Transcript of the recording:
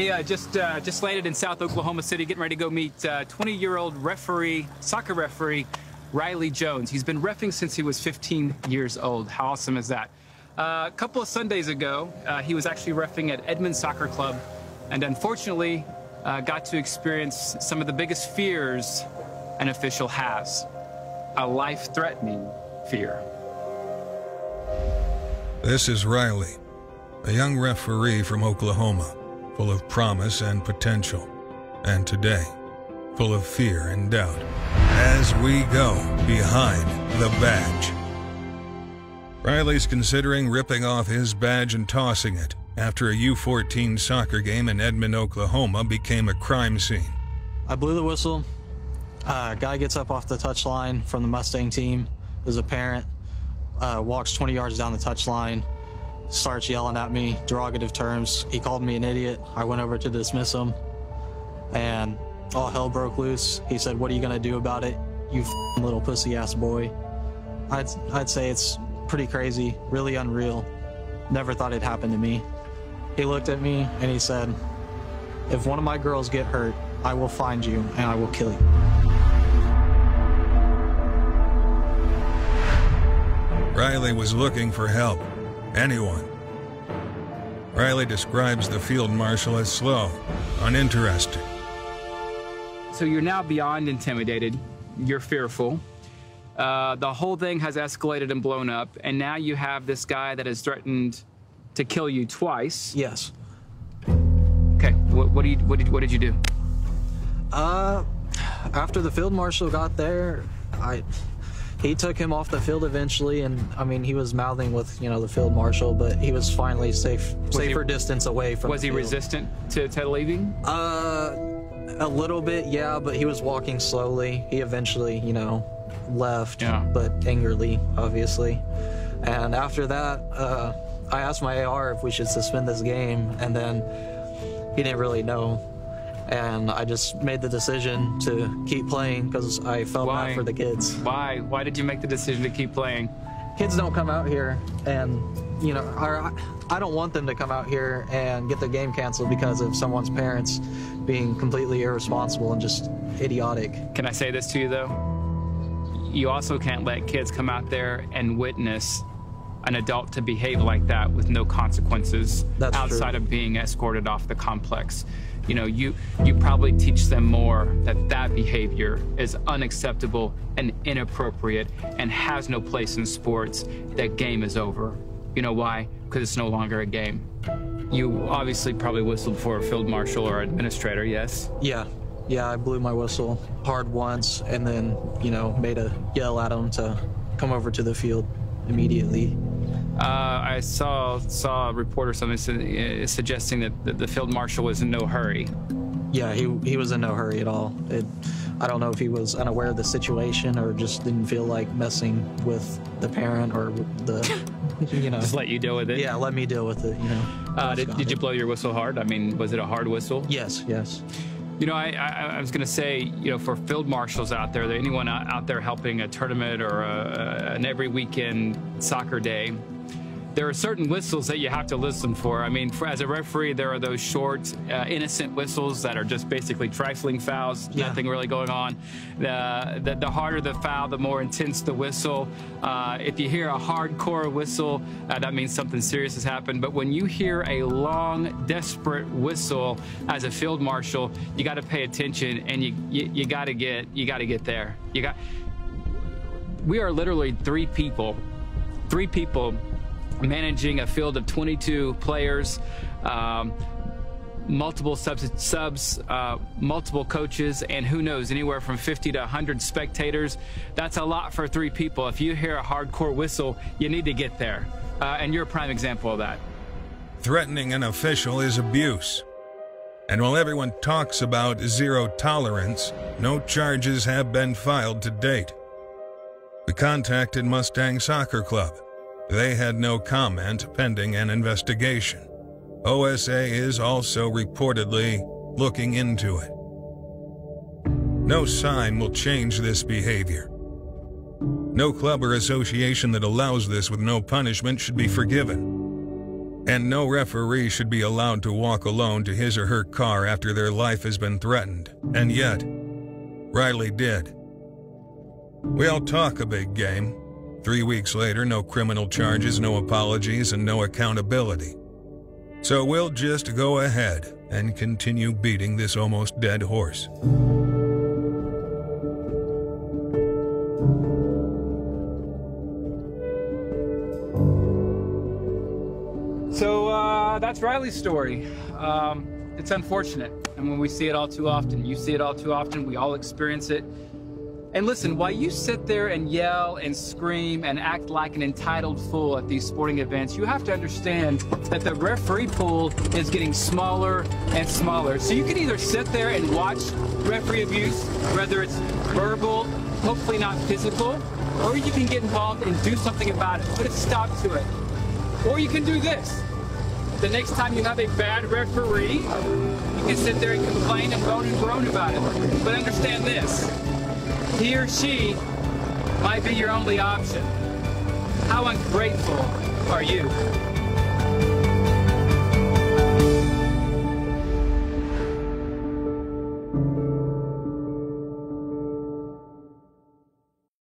Just landed in South Oklahoma City, getting ready to go meet 20-year-old soccer referee, Rylee Jones. He's been reffing since he was 15 years old. How awesome is that? A couple of Sundays ago, he was actually reffing at Edmond Soccer Club, and unfortunately got to experience some of the biggest fears an official has. A life-threatening fear. This is Rylee, a young referee from Oklahoma, full of promise and potential, and today, full of fear and doubt, as we go behind the badge. Rylee's considering ripping off his badge and tossing it after a U14 soccer game in Edmond, Oklahoma became a crime scene. I blew the whistle. A guy gets up off the touchline from the Mustang team. There's a parent, walks 20 yards down the touchline, starts yelling at me, derogative terms. He called me an idiot. I went over to dismiss him, and all hell broke loose. He said, "What are you gonna do about it, you little pussy-ass boy?" I'd say it's pretty crazy, really unreal. Never thought it'd happen to me. He looked at me and he said, "If one of my girls get hurt, I will find you and I will kill you." Rylee was looking for help. Anyone. Rylee describes the field marshal as slow, uninterested. So you're now beyond intimidated. You're fearful. The whole thing has escalated and blown up, and now you have this guy that has threatened to kill you twice. Yes. Okay, what did you do? After the field marshal got there, he took him off the field eventually, and I mean, he was mouthing with, the field marshal, but he was finally safer distance away from. Was he resistant to leaving? A little bit, yeah, but he was walking slowly. He eventually, left, yeah. But angrily, obviously. And after that, I asked my AR if we should suspend this game, and then he didn't really know. And I just made the decision to keep playing because I felt bad for the kids. Why? Why did you make the decision to keep playing? Kids don't come out here, and I don't want them to come out here and get the game canceled because of someone's parents being completely irresponsible and just idiotic. Can I say this to you though? You also can't let kids come out there and witness an adult to behave like that with no consequences. That's outside true. Of being escorted off the complex. You probably teach them more that behavior is unacceptable and inappropriate and has no place in sports. That game is over. You know why? Because it's no longer a game. You obviously probably whistled for a field marshal or administrator, yes? Yeah, I blew my whistle hard once and then, made a yell at him to come over to the field immediately. I saw a report or something suggesting that the field marshal was in no hurry. Yeah, he was in no hurry at all. I don't know if he was unaware of the situation or just didn't feel like messing with the parent or the, Just let you deal with it? Yeah, let me deal with it, Did you blow your whistle hard? I mean, was it a hard whistle? Yes. I was going to say, for field marshals out there, anyone out there helping a tournament or an every weekend soccer day, there are certain whistles that you have to listen for. I mean, as a referee, there are those short, innocent whistles that are just basically trifling fouls, nothing really going on. The harder the foul, the more intense the whistle. If you hear a hardcore whistle, that means something serious has happened. But when you hear a long, desperate whistle as a field marshal, you got to pay attention, and you got to get there. We are literally three people managing a field of 22 players, multiple subs, multiple coaches, and who knows, anywhere from 50 to 100 spectators. That's a lot for three people. If you hear a hardcore whistle, you need to get there. And you're a prime example of that. Threatening an official is abuse. And while everyone talks about zero tolerance, no charges have been filed to date. We contacted Mustang Soccer Club. They had no comment pending an investigation. OSA is also reportedly looking into it. No sign will change this behavior. No club or association that allows this with no punishment should be forgiven. And no referee should be allowed to walk alone to his or her car after their life has been threatened. And yet, Rylee did. We all talk a big game. 3 weeks later, no criminal charges, no apologies, and no accountability. So we'll just go ahead and continue beating this almost dead horse. So that's Rylee's story. It's unfortunate, and when we see it all too often, you see it all too often, we all experience it. And listen, while you sit there and yell and scream and act like an entitled fool at these sporting events, you have to understand that the referee pool is getting smaller and smaller. So you can either sit there and watch referee abuse, whether it's verbal, hopefully not physical, or you can get involved and do something about it, put a stop to it. Or you can do this. The next time you have a bad referee, you can sit there and complain and moan and groan about it. But understand this. He or she might be your only option. How ungrateful are you?